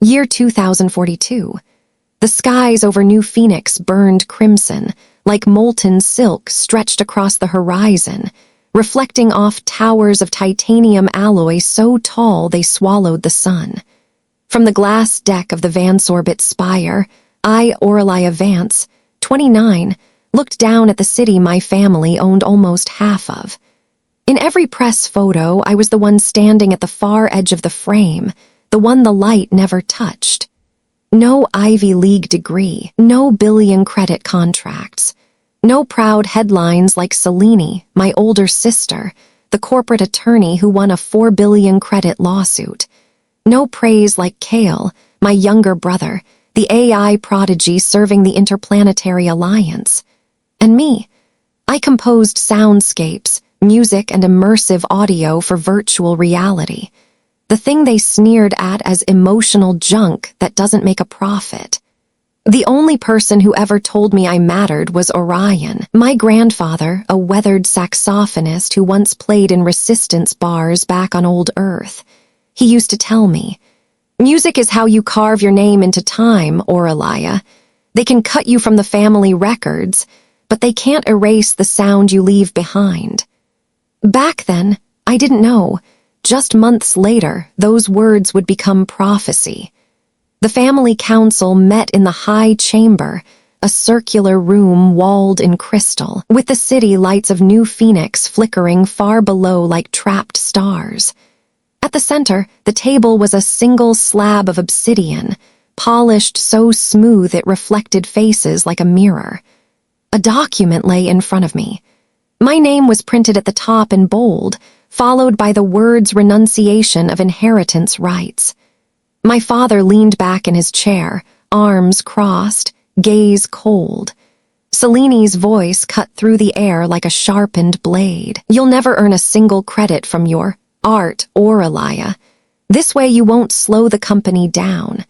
Year 2042. The skies over New Phoenix burned crimson, like molten silk stretched across the horizon, reflecting off towers of titanium alloy so tall they swallowed the sun. From the glass deck of the Vance Orbit spire, I, Aurelia Vance, 29, looked down at the city my family owned almost half of. In every press photo, I was the one standing at the far edge of the frame, the one the light never touched. No Ivy League degree, no billion credit contracts, no proud headlines like Selene, my older sister, the corporate attorney who won a 4 billion credit lawsuit. No praise like Kale, my younger brother, the AI prodigy serving the Interplanetary Alliance. And me, I composed soundscapes, music and immersive audio for virtual reality. The thing they sneered at as emotional junk that doesn't make a profit. The only person who ever told me I mattered was Orion, my grandfather, a weathered saxophonist who once played in resistance bars back on old Earth. He used to tell me, "Music is how you carve your name into time, Aurelia. They can cut you from the family records, but they can't erase the sound you leave behind." Back then, I didn't know. Just months later, those words would become prophecy. The family council met in the high chamber, a circular room walled in crystal, with the city lights of New Phoenix flickering far below like trapped stars. At the center, the table was a single slab of obsidian, polished so smooth it reflected faces like a mirror. A document lay in front of me. My name was printed at the top in bold, followed by the words renunciation of inheritance rights. My father leaned back in his chair, arms crossed, gaze cold. Selene's voice cut through the air like a sharpened blade. "You'll never earn a single credit from your art, Aurelia. This way you won't slow the company down."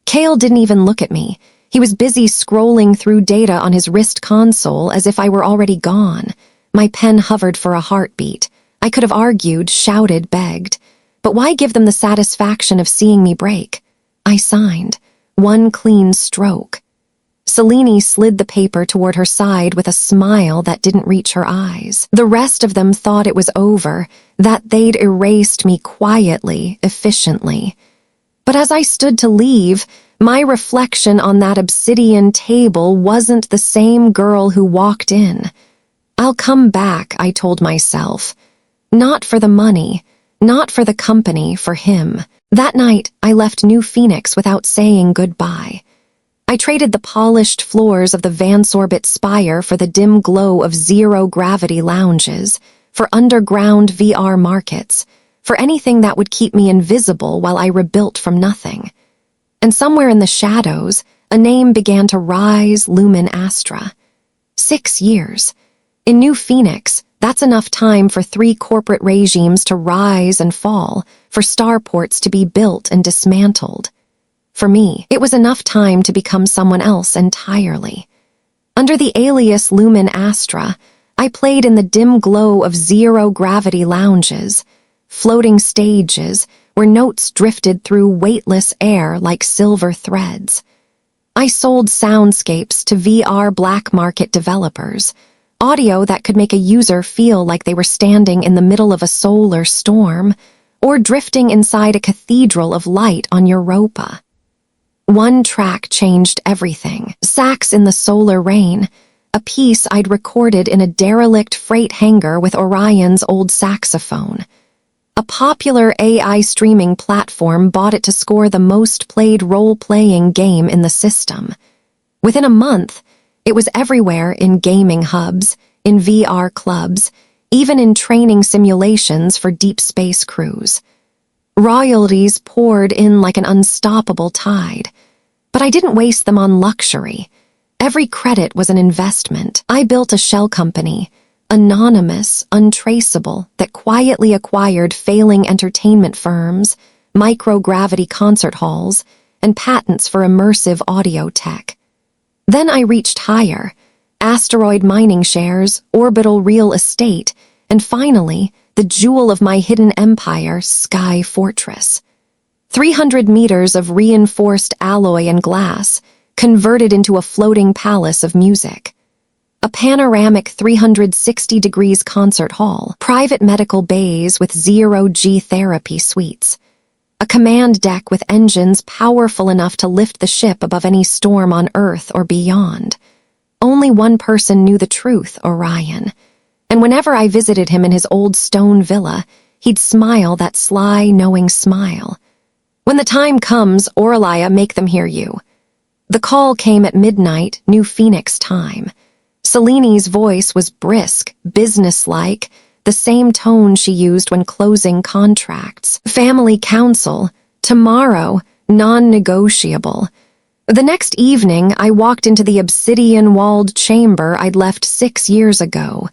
Kale didn't even look at me. He was busy scrolling through data on his wrist console as if I were already gone. My pen hovered for a heartbeat. I could have argued, shouted, begged. But why give them the satisfaction of seeing me break? I signed. One clean stroke. Selene slid the paper toward her side with a smile that didn't reach her eyes. The rest of them thought it was over, that they'd erased me quietly, efficiently. But as I stood to leave, my reflection on that obsidian table wasn't the same girl who walked in. "I'll come back," I told myself. Not for the money, not for the company, for him. That night, I left New Phoenix without saying goodbye. I traded the polished floors of the Vance Orbit spire for the dim glow of zero-gravity lounges, for underground VR markets, for anything that would keep me invisible while I rebuilt from nothing. And somewhere in the shadows, a name began to rise, Lumen Astra. 6 years. In New Phoenix, that's enough time for 3 corporate regimes to rise and fall, for starports to be built and dismantled. For me, it was enough time to become someone else entirely. Under the alias Lumen Astra, I played in the dim glow of zero-gravity lounges, floating stages where notes drifted through weightless air like silver threads. I sold soundscapes to VR black market developers, audio that could make a user feel like they were standing in the middle of a solar storm or drifting inside a cathedral of light on Europa. One track changed everything. Sax in the Solar Rain, a piece I'd recorded in a derelict freight hangar with Orion's old saxophone. A popular AI streaming platform bought it to score the most played role-playing game in the system. Within a month, it was everywhere, in gaming hubs, in VR clubs, even in training simulations for deep space crews. Royalties poured in like an unstoppable tide. But I didn't waste them on luxury. Every credit was an investment. I built a shell company, anonymous, untraceable, that quietly acquired failing entertainment firms, microgravity concert halls, and patents for immersive audio tech. Then I reached higher, asteroid mining shares, orbital real estate, and finally, the jewel of my hidden empire, Sky Fortress. 300 meters of reinforced alloy and glass, converted into a floating palace of music. A panoramic 360 degrees concert hall, private medical bays with zero-G therapy suites, a command deck with engines powerful enough to lift the ship above any storm on Earth or beyond. Only one person knew the truth, Orion. And whenever I visited him in his old stone villa, he'd smile that sly, knowing smile. "When the time comes, Aurelia, make them hear you." The call came at midnight, New Phoenix time. Seleni's voice was brisk, businesslike, the same tone she used when closing contracts. "Family council. Tomorrow. Non-negotiable." The next evening, I walked into the obsidian-walled chamber I'd left 6 years ago.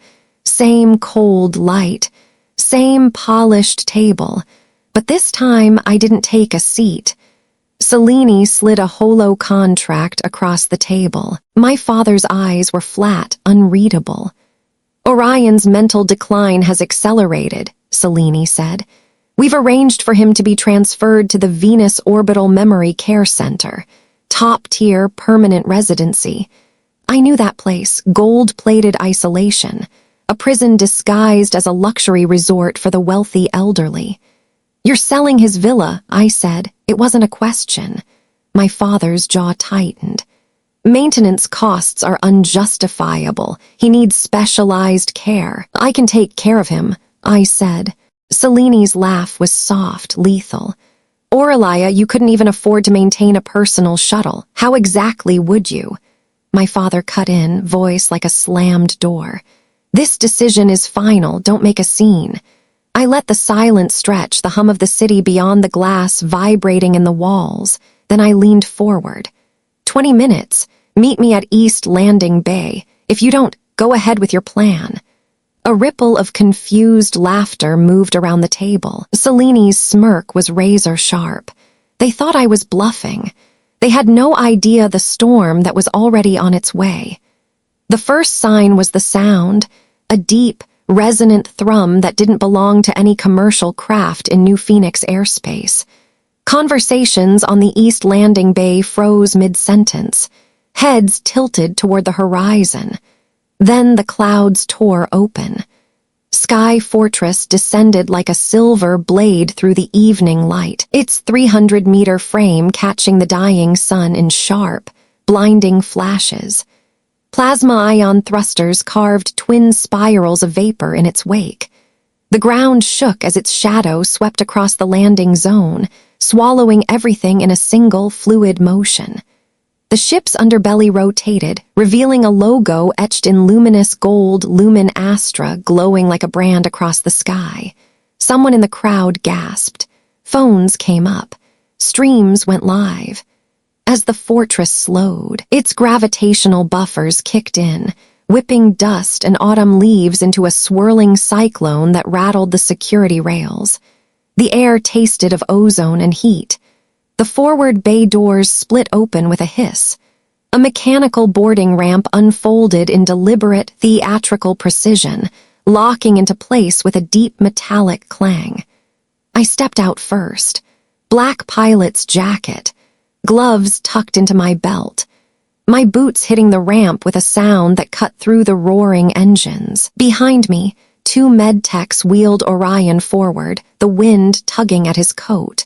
Same cold light. Same polished table. But this time, I didn't take a seat. Selene slid a holo contract across the table. My father's eyes were flat, unreadable. "Orion's mental decline has accelerated," Selene said. "We've arranged for him to be transferred to the Venus Orbital Memory Care Center. Top-tier permanent residency." I knew that place, gold-plated isolation. A prison disguised as a luxury resort for the wealthy elderly. "You're selling his villa," I said. It wasn't a question. My father's jaw tightened. "Maintenance costs are unjustifiable. He needs specialized care. I can take care of him," I said. Selene's laugh was soft, lethal. "Aurelia, you couldn't even afford to maintain a personal shuttle. How exactly would you?" My father cut in, voice like a slammed door. "This decision is final. Don't make a scene." I let the silence stretch, the hum of the city beyond the glass vibrating in the walls. Then I leaned forward. 20 minutes. Meet me at East Landing Bay. If you don't, go ahead with your plan." A ripple of confused laughter moved around the table. Selene's smirk was razor-sharp. They thought I was bluffing. They had no idea the storm that was already on its way. The first sign was the sound, a deep, resonant thrum that didn't belong to any commercial craft in New Phoenix airspace. Conversations on the East Landing Bay froze mid-sentence. Heads tilted toward the horizon. Then the clouds tore open. Sky Fortress descended like a silver blade through the evening light, its 300-meter frame catching the dying sun in sharp, blinding flashes. Plasma-ion thrusters carved twin spirals of vapor in its wake. The ground shook as its shadow swept across the landing zone, swallowing everything in a single fluid motion. The ship's underbelly rotated, revealing a logo etched in luminous gold Lumen Astra glowing like a brand across the sky. Someone in the crowd gasped. Phones came up. Streams went live. As the fortress slowed, its gravitational buffers kicked in, whipping dust and autumn leaves into a swirling cyclone that rattled the security rails. The air tasted of ozone and heat. The forward bay doors split open with a hiss. A mechanical boarding ramp unfolded in deliberate, theatrical precision, locking into place with a deep metallic clang. I stepped out first. Black pilot's jacket, gloves tucked into my belt, my boots hitting the ramp with a sound that cut through the roaring engines. Behind me, 2 med-techs wheeled Orion forward, the wind tugging at his coat.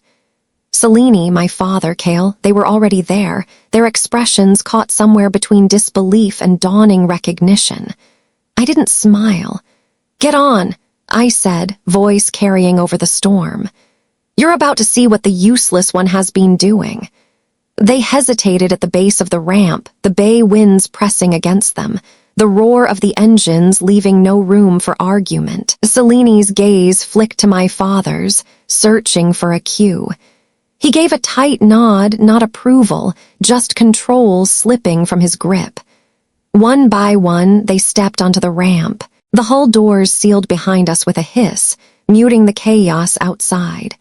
Selene, my father, Cale, they were already there, their expressions caught somewhere between disbelief and dawning recognition. I didn't smile. "Get on," I said, voice carrying over the storm. "You're about to see what the useless one has been doing." They hesitated at the base of the ramp, the bay winds pressing against them, the roar of the engines leaving no room for argument. Selene's gaze flicked to my father's, searching for a cue. He gave a tight nod, not approval, just control slipping from his grip. One by one, they stepped onto the ramp. The hull doors sealed behind us with a hiss, muting the chaos outside.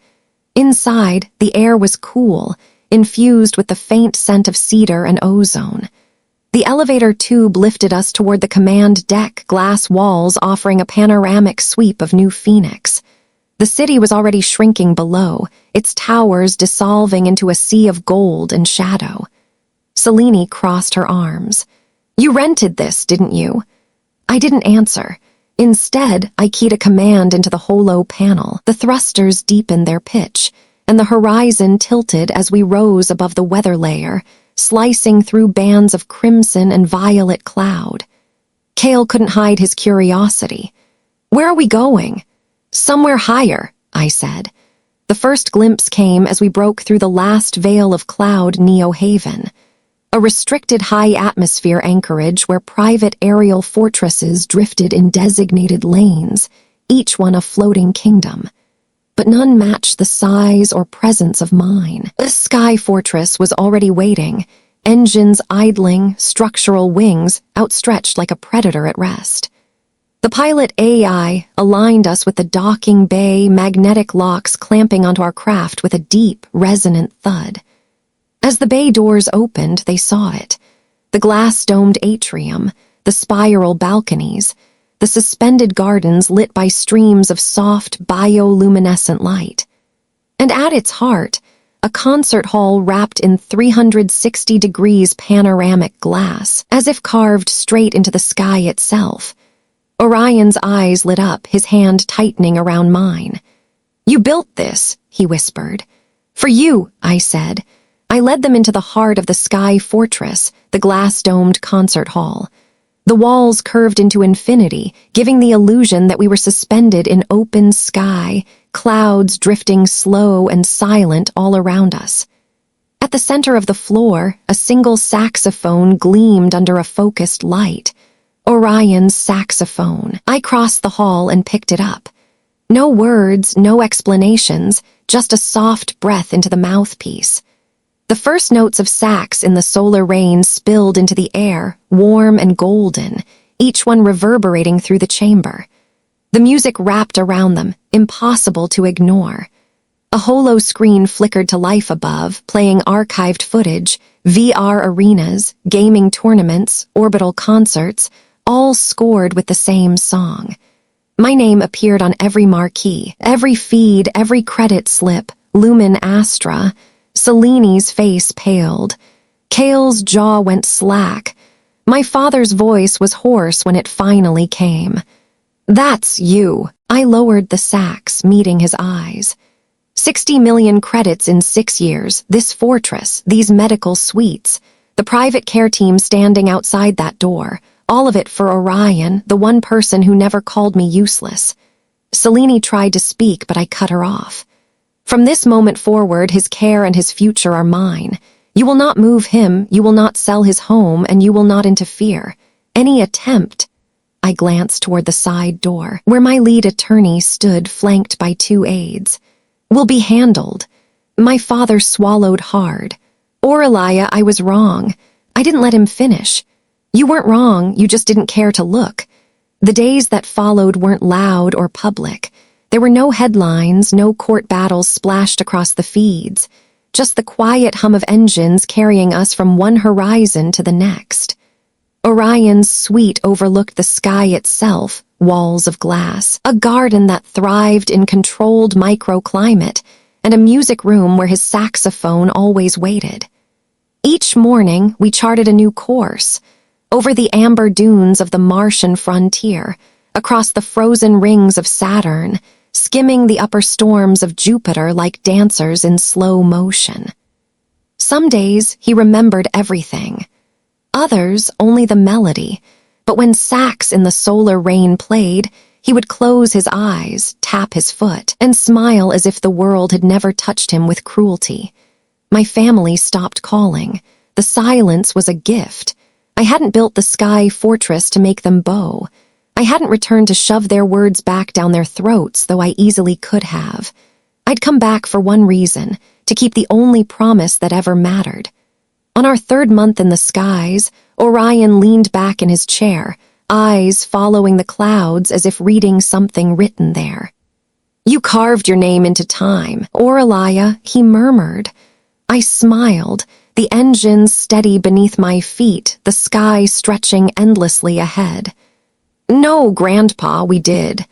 Inside, the air was cool, infused with the faint scent of cedar and ozone. The elevator tube lifted us toward the command deck, glass walls offering a panoramic sweep of New Phoenix. The city was already shrinking below, its towers dissolving into a sea of gold and shadow. Selene crossed her arms. "You rented this, didn't you?" I didn't answer. Instead, I keyed a command into the holo panel. The thrusters deepened their pitch, and the horizon tilted as we rose above the weather layer, slicing through bands of crimson and violet cloud. Cale couldn't hide his curiosity. "Where are we going?" "Somewhere higher," I said. The first glimpse came as we broke through the last veil of cloud Neo Haven, a restricted high-atmosphere anchorage where private aerial fortresses drifted in designated lanes, each one a floating kingdom. But none matched the size or presence of mine. The sky fortress was already waiting, engines idling, structural wings outstretched like a predator at rest. The pilot AI aligned us with the docking bay, magnetic locks clamping onto our craft with a deep, resonant thud. As the bay doors opened, they saw it. The glass-domed atrium, the spiral balconies, the suspended gardens lit by streams of soft, bioluminescent light. And at its heart, a concert hall wrapped in 360 degrees panoramic glass, as if carved straight into the sky itself. Orion's eyes lit up, his hand tightening around mine. "You built this," he whispered. "For you," I said. I led them into the heart of the sky fortress, the glass-domed concert hall. The walls curved into infinity, giving the illusion that we were suspended in open sky, clouds drifting slow and silent all around us. At the center of the floor, a single saxophone gleamed under a focused light. Orion's saxophone. I crossed the hall and picked it up. No words, no explanations, just a soft breath into the mouthpiece. The first notes of sax in the solar rain spilled into the air, warm and golden, each one reverberating through the chamber. The music wrapped around them, impossible to ignore. A holo screen flickered to life above, playing archived footage, VR arenas, gaming tournaments, orbital concerts, all scored with the same song. My name appeared on every marquee, every feed, every credit slip, Lumen Astra. Selene's face paled. Cale's jaw went slack. My father's voice was hoarse when it finally came. "That's you." I lowered the sax, meeting his eyes. 60 million credits in 6 years, this fortress, these medical suites, the private care team standing outside that door, all of it for Orion, the one person who never called me useless. Selene tried to speak, but I cut her off. "From this moment forward, his care and his future are mine. You will not move him, you will not sell his home, and you will not interfere. Any attempt—" I glanced toward the side door, where my lead attorney stood flanked by 2 aides. "Will be handled." My father swallowed hard. "Aurelia, I was wrong. I didn't let him finish. You weren't wrong, you just didn't care to look." The days that followed weren't loud or public. There were no headlines, no court battles splashed across the feeds, just the quiet hum of engines carrying us from one horizon to the next. Orion's suite overlooked the sky itself, walls of glass, a garden that thrived in controlled microclimate, and a music room where his saxophone always waited. Each morning, we charted a new course, over the amber dunes of the Martian frontier, across the frozen rings of Saturn, skimming the upper storms of Jupiter like dancers in slow motion. Some days, he remembered everything. Others, only the melody, but when sax in the solar rain played, he would close his eyes, tap his foot, and smile as if the world had never touched him with cruelty. My family stopped calling. The silence was a gift. I hadn't built the sky fortress to make them bow. I hadn't returned to shove their words back down their throats, though I easily could have. I'd come back for one reason, to keep the only promise that ever mattered. On our 3rd month in the skies, Orion leaned back in his chair, eyes following the clouds as if reading something written there. "You carved your name into time, Aurelia," he murmured. I smiled, the engines steady beneath my feet, the sky stretching endlessly ahead. "No, Grandpa, we did."